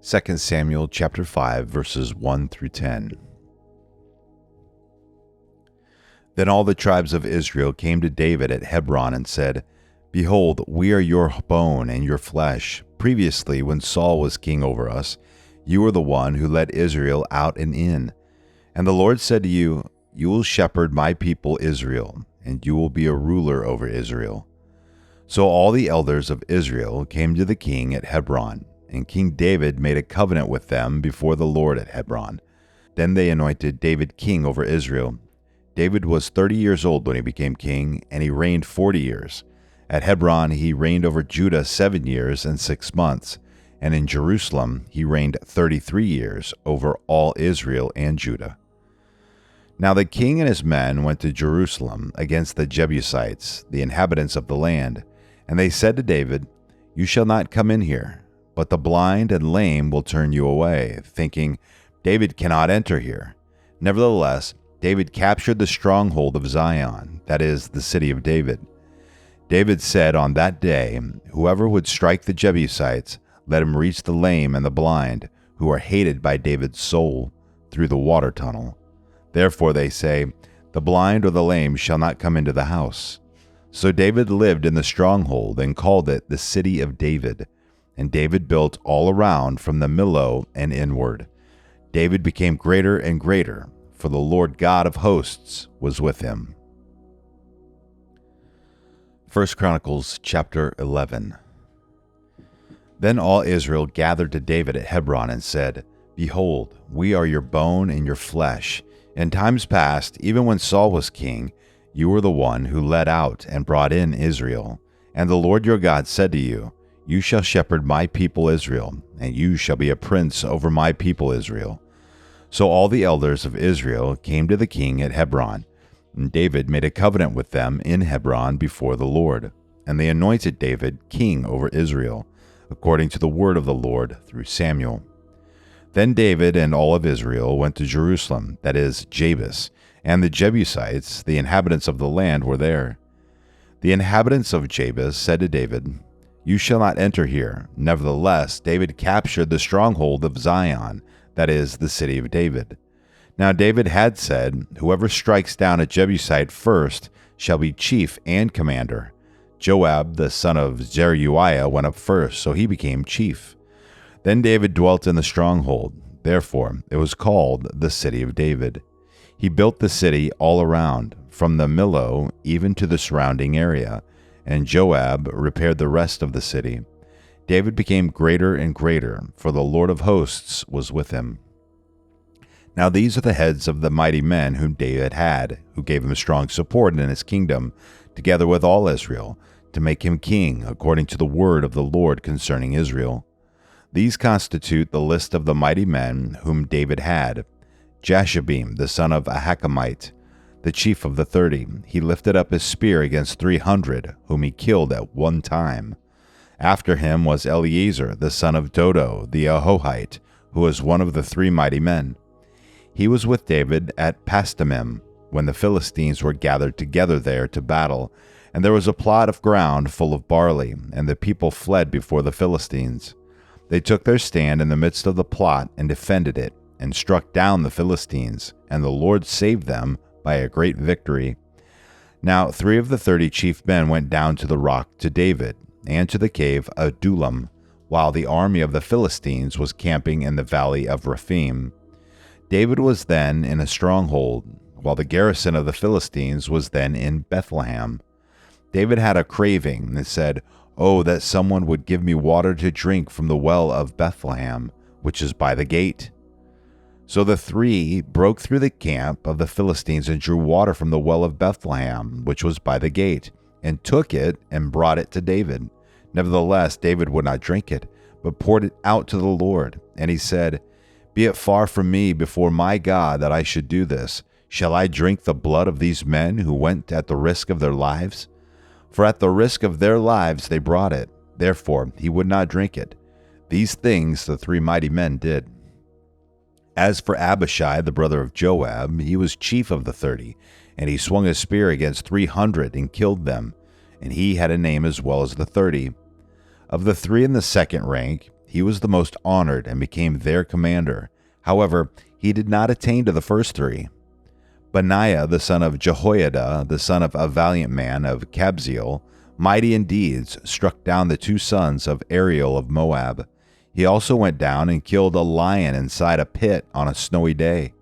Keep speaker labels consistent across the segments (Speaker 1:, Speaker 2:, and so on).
Speaker 1: 2 Samuel chapter 5 verses 1 through 10. Then all the tribes of Israel came to David at Hebron and said, Behold, we are your bone and your flesh. Previously, when Saul was king over us, you were the one who led Israel out and in. And the Lord said to you, You will shepherd my people Israel, and you will be a ruler over Israel. So all the elders of Israel came to the king at Hebron, and King David made a covenant with them before the Lord at Hebron. Then they anointed David king over Israel. David was 30 years old when he became king, and he reigned 40 years. At Hebron he reigned over Judah 7 years and 6 months, and in Jerusalem he reigned 33 years over all Israel and Judah. Now the king and his men went to Jerusalem against the Jebusites, the inhabitants of the land, and they said to David, You shall not come in here, but the blind and lame will turn you away, thinking, David cannot enter here. Nevertheless, David captured the stronghold of Zion, that is, the city of David. David said on that day, Whoever would strike the Jebusites, let him reach the lame and the blind, who are hated by David's soul, through the water tunnel. Therefore they say, The blind or the lame shall not come into the house. So David lived in the stronghold and called it the city of David. And David built all around from the Millo and inward. David became greater and greater, for the Lord God of hosts was with him. 1 Chronicles chapter 11. Then all Israel gathered to David at Hebron and said, Behold, we are your bone and your flesh. In times past, even when Saul was king, you were the one who led out and brought in Israel. And the Lord your God said to you, You shall shepherd my people Israel, and you shall be a prince over my people Israel. So all the elders of Israel came to the king at Hebron, and David made a covenant with them in Hebron before the Lord. And they anointed David king over Israel, according to the word of the Lord through Samuel. Then David and all of Israel went to Jerusalem, that is, Jabus, and the Jebusites, the inhabitants of the land, were there. The inhabitants of Jabus said to David, You shall not enter here. Nevertheless, David captured the stronghold of Zion, that is, the city of David. Now David had said, Whoever strikes down a Jebusite first shall be chief and commander. Joab, the son of Zeruiah, went up first, so he became chief. Then David dwelt in the stronghold. Therefore it was called the city of David. He built the city all around, from the Millo even to the surrounding area, and Joab repaired the rest of the city. David became greater and greater, for the Lord of hosts was with him. Now these are the heads of the mighty men whom David had, who gave him strong support in his kingdom, together with all Israel, to make him king, according to the word of the Lord concerning Israel. These constitute the list of the mighty men whom David had. Jashabim, the son of Ahakhamite, the chief of the 30, he lifted up his spear against 300, whom he killed at one time. After him was Eleazar, the son of Dodo, the Ahohite, who was one of the 3 mighty men. He was with David at Pasdammim, when the Philistines were gathered together there to battle, and there was a plot of ground full of barley, and the people fled before the Philistines. They took their stand in the midst of the plot and defended it, and struck down the Philistines, and the Lord saved them by a great victory. Now 3 of the 30 chief men went down to the rock to David, and to the cave Adullam, while the army of the Philistines was camping in the valley of Rephaim. David was then in a stronghold, while the garrison of the Philistines was then in Bethlehem. David had a craving, and said, Oh, that someone would give me water to drink from the well of Bethlehem, which is by the gate. So the 3 broke through the camp of the Philistines and drew water from the well of Bethlehem, which was by the gate, and took it and brought it to David. Nevertheless, David would not drink it, but poured it out to the Lord. And he said, Be it far from me before my God that I should do this. Shall I drink the blood of these men who went at the risk of their lives? For at the risk of their lives they brought it. Therefore he would not drink it. These things the 3 mighty men did. As for Abishai, the brother of Joab, he was chief of the 30, and he swung his spear against 300 and killed them, and he had a name as well as the 30. Of the 3 in the second rank, He was the most honored and became their commander. However, he did not attain to the first three. Benaiah the son of Jehoiada, the son of a valiant man of Kabzeel, mighty in deeds, struck down the two sons of Ariel of Moab. He also went down and killed a lion inside a pit on a snowy day.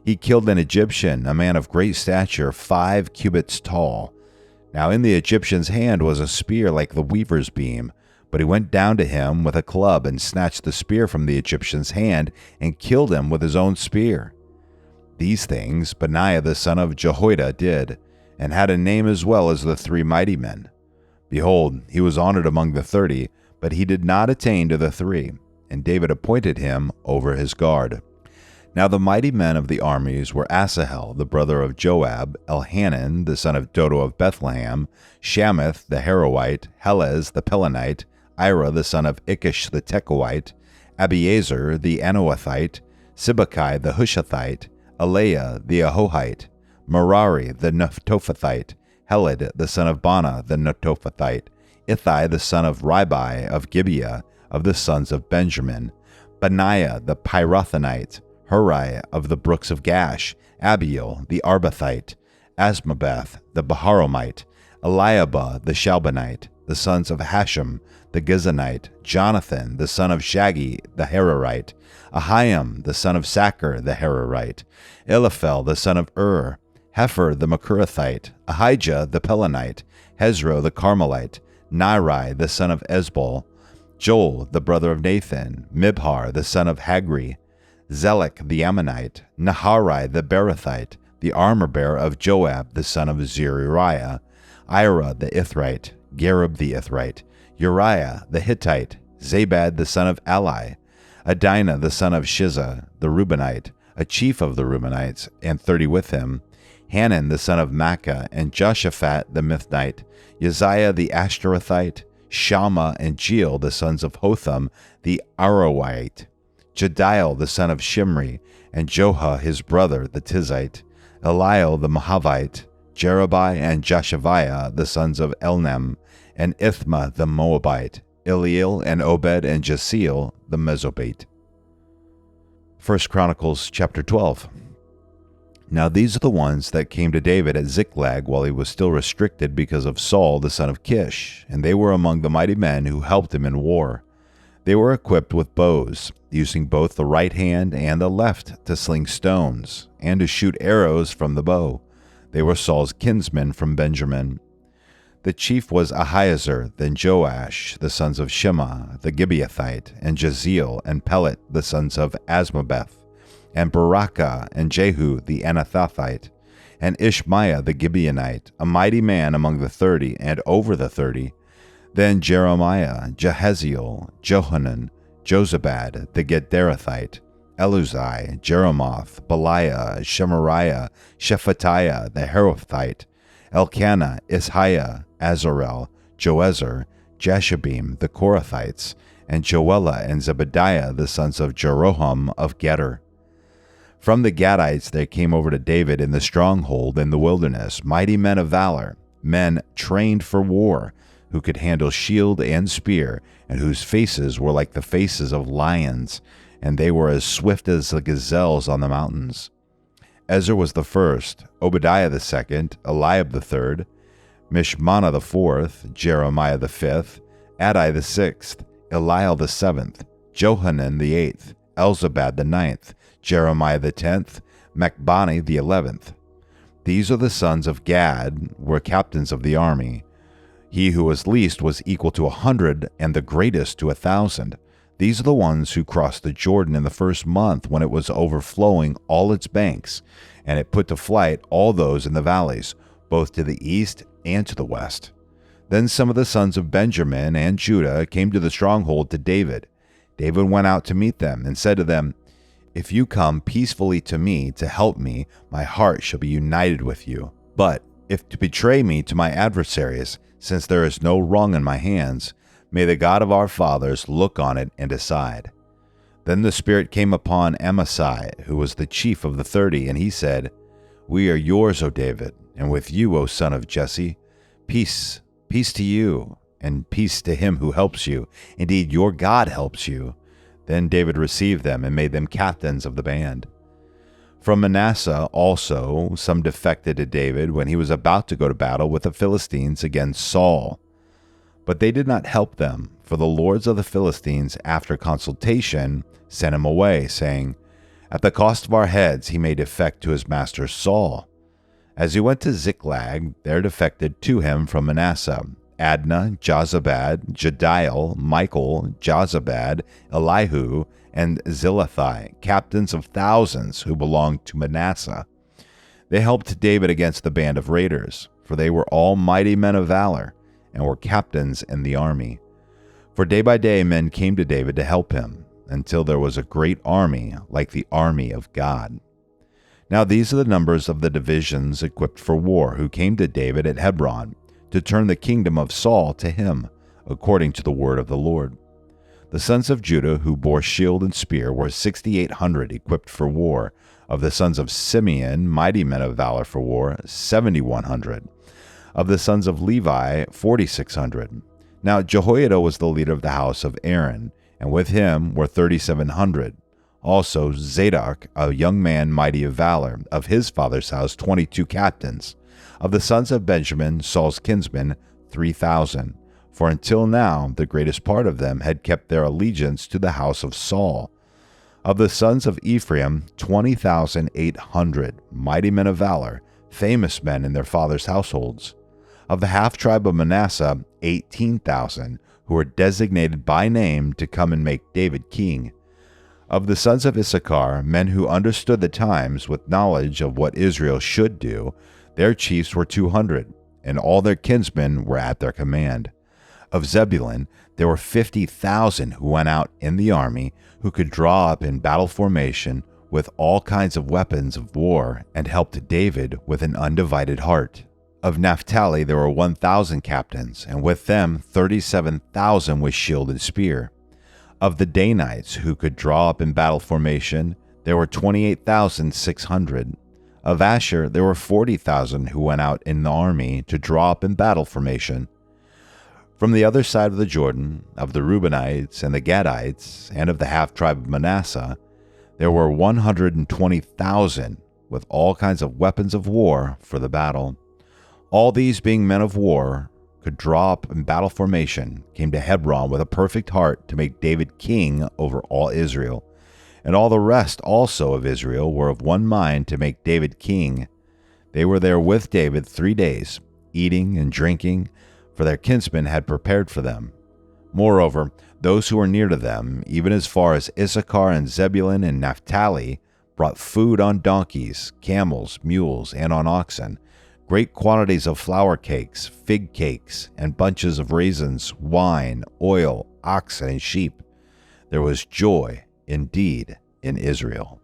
Speaker 1: He killed an Egyptian, a man of great stature, 5 cubits tall. Now in the Egyptian's hand was a spear like the weaver's beam, but he went down to him with a club and snatched the spear from the Egyptian's hand and killed him with his own spear. These things Benaiah the son of Jehoiada did, and had a name as well as the 3 mighty men. Behold, he was honored among the 30, but he did not attain to the 3, and David appointed him over his guard. Now the mighty men of the armies were Asahel, the brother of Joab, Elhanan, the son of Dodo of Bethlehem, Shammath the Harowite, Helez the Pelonite, Ira the son of Ikish the Tekoite, Abiezer the Anoathite, Sibbecai the Hushathite, Eliah the Ahohite, Merari the Netophathite, Heled the son of Bana the Netophathite, Ithai the son of Ribai of Gibeah of the sons of Benjamin, Benaiah the Pirathonite, Hurai of the brooks of Gash, Abiel the Arbathite, Asmabeth the Baharomite, Eliabah the Shalbanite, the sons of Hashem the Gizonite, Jonathan the son of Shaggy the Hararite, Ahiam the son of Sacher the Hararite, Eliphel the son of Hefer the Makurathite, Ahijah the Pelonite, Hezro the Carmelite, Neri the son of Esbol, Joel the brother of Nathan, Mibhar the son of Hagri, Zelek the Ammonite, Naharai the Berothite, the armor-bearer of Joab the son of Zeruiah, Ira the Ithrite, Gareb the Ithrite, Uriah the Hittite, Zabad the son of Ali, Adinah the son of Shiza the Reubenite, a chief of the Reubenites, and 30 with him, Hanan the son of Makkah, and Joshaphat the Mithnite, Uzziah the Ashtarothite, Shammah and Jeiel the sons of Hotham the Aroite, Jediel the son of Shimri, and Joha his brother the Tizite, Eliel the Moabite, Jerubai and Joshaviah the sons of Elnem, and Ithma the Moabite, Eliel and Obed and Jasiel the Mesobite. 1 Chronicles chapter 12. Now these are the ones that came to David at Ziklag while he was still restricted because of Saul the son of Kish, and they were among the mighty men who helped him in war. They were equipped with bows, using both the right hand and the left to sling stones, and to shoot arrows from the bow. They were Saul's kinsmen from Benjamin. The chief was Ahiezer, then Joash, the sons of Shema, the Gibeathite, and Jaziel and Pelet, the sons of Asmabeth, and Barakah and Jehu the Anathothite, and Ishmaiah the Gibeonite, a mighty man among the 30 and over the 30. Then Jeremiah, Jehaziel, Johanan, Jozabad the Gederathite, Eluzai, Jeremoth, Beliah, Shemariah, Shephatiah the Harothite, Elkanah, Ishiah, Azarel, Joezer, Jashabim the Korathites, and Joelah and Zebediah the sons of Jeroham of Geder. From the Gadites there came over to David in the stronghold in the wilderness mighty men of valor, men trained for war, who could handle shield and spear, and whose faces were like the faces of lions, and they were as swift as the gazelles on the mountains. Ezer was the first, Obadiah the second, Eliab the third, Mishmana the fourth, Jeremiah the fifth, Adai the sixth, Eliel the seventh, Johanan the eighth, Elzabad the ninth, Jeremiah the 10th, Machbani the 11th. These are the sons of Gad, were captains of the army. He who was least was equal to 100, and the greatest to 1,000. These are the ones who crossed the Jordan in the first month when it was overflowing all its banks, and it put to flight all those in the valleys, both to the east and to the west. Then some of the sons of Benjamin and Judah came to the stronghold to David. David went out to meet them and said to them, "If you come peacefully to me to help me, my heart shall be united with you. But if to betray me to my adversaries, since there is no wrong in my hands, may the God of our fathers look on it and decide." Then the Spirit came upon Amasai, who was the chief of the 30, and he said, "We are yours, O David, and with you, O son of Jesse. Peace, peace to you." and peace to him who helps you. Indeed, your God helps you." Then David received them and made them captains of the band. From Manasseh also some defected to David when he was about to go to battle with the Philistines against Saul. But they did not help them, for the lords of the Philistines, after consultation, sent him away, saying, "At the cost of our heads he may defect to his master Saul." As he went to Ziklag, there defected to him from Manasseh Adnah, Jozabad, Jediel, Michael, Jozabad, Elihu, and Zillethai, captains of thousands who belonged to Manasseh. They helped David against the band of raiders, for they were all mighty men of valor, and were captains in the army. For day by day men came to David to help him, until there was a great army, like the army of God. Now these are the numbers of the divisions equipped for war, who came to David at Hebron, to turn the kingdom of Saul to him, according to the word of the Lord. The sons of Judah who bore shield and spear were 6,800 equipped for war. Of the sons of Simeon, mighty men of valor for war, 7,100. Of the sons of Levi, 4,600. Now Jehoiada was the leader of the house of Aaron, and with him were 3,700. Also Zadok, a young man mighty of valor, of his father's house 22 captains. Of the sons of Benjamin, Saul's kinsmen, 3,000. For until now the greatest part of them had kept their allegiance to the house of Saul. Of the sons of Ephraim, 20,800, mighty men of valor, famous men in their fathers' households. Of the half-tribe of Manasseh, 18,000, who were designated by name to come and make David king. Of the sons of Issachar, men who understood the times with knowledge of what Israel should do, their chiefs were 200, and all their kinsmen were at their command. Of Zebulun, there were 50,000 who went out in the army, who could draw up in battle formation with all kinds of weapons of war, and helped David with an undivided heart. Of Naphtali there were 1,000 captains, and with them 37,000 with shield and spear. Of the Danites who could draw up in battle formation, there were 28,600. Of Asher there were 40,000 who went out in the army to draw up in battle formation. From the other side of the Jordan, of the Reubenites and the Gadites, and of the half-tribe of Manasseh, there were 120,000 with all kinds of weapons of war for the battle. All these, being men of war, could draw up in battle formation, came to Hebron with a perfect heart to make David king over all Israel. And all the rest also of Israel were of one mind to make David king. They were there with David 3 days, eating and drinking, for their kinsmen had prepared for them. Moreover, those who were near to them, even as far as Issachar and Zebulun and Naphtali, brought food on donkeys, camels, mules, and on oxen, great quantities of flour cakes, fig cakes, and bunches of raisins, wine, oil, oxen, and sheep. There was joy indeed in Israel.